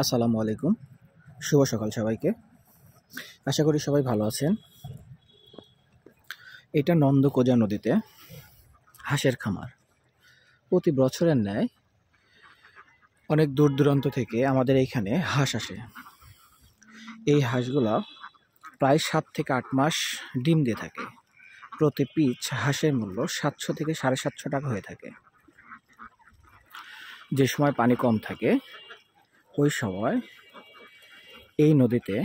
আসসালামু আলাইকুম। শুভ সকাল সবাইকে। আশা করি সবাই ভালো আছেন। এটা নন্দকোজা নদীতে হাঁসের খামার। প্রতি বছরের ন্যায় অনেক দূর দূরান্ত থেকে আমাদের এইখানে হাঁস আসে। এই হাঁসগুলো প্রায় 7 থেকে 8 মাস ডিম দিয়ে থাকে। প্রতি পিস হাঁসের মূল্য 700 থেকে 750 টাকা হয়ে থাকে। যে সময় পানি কম থাকে ওই সময় এই নদীতে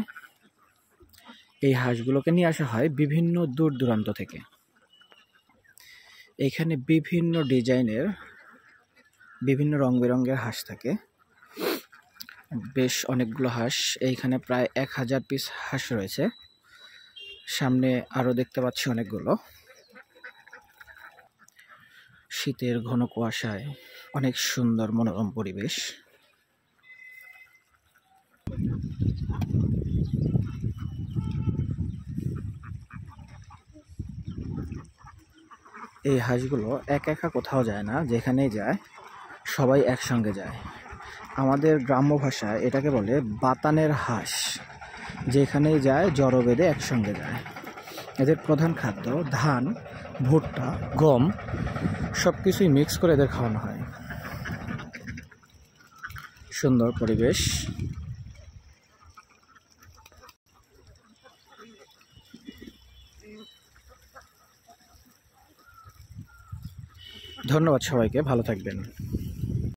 এই হাঁসগুলোকে নিয়ে আসা হয় বিভিন্ন দূর দূরান্ত থেকে। এখানে বিভিন্ন ডিজাইনের বিভিন্ন রং বেরঙের হাঁস থাকে। বেশ অনেকগুলো হাঁস, এইখানে প্রায় 1000 পিস হাঁস রয়েছে। সামনে আরো দেখতে পাচ্ছি অনেকগুলো। শীতের ঘন কুয়াশায় অনেক সুন্দর মনোরম পরিবেশ। এই হাঁসগুলো একা কোথাও যায় না, যেখানেই যায় সবাই একসঙ্গে যায়। আমাদের গ্রাম্য ভাষায় এটাকে বলে বাতানের হাঁস। যেখানেই যায় জড়ো বেঁধে একসঙ্গে যায়। এদের প্রধান খাদ্য ধান, ভুট্টা, গম সব কিছুই মিক্স করে এদের খাওয়ানো হয়। সুন্দর পরিবেশ। ধন্যবাদ সবাইকে, ভালো থাকবেন।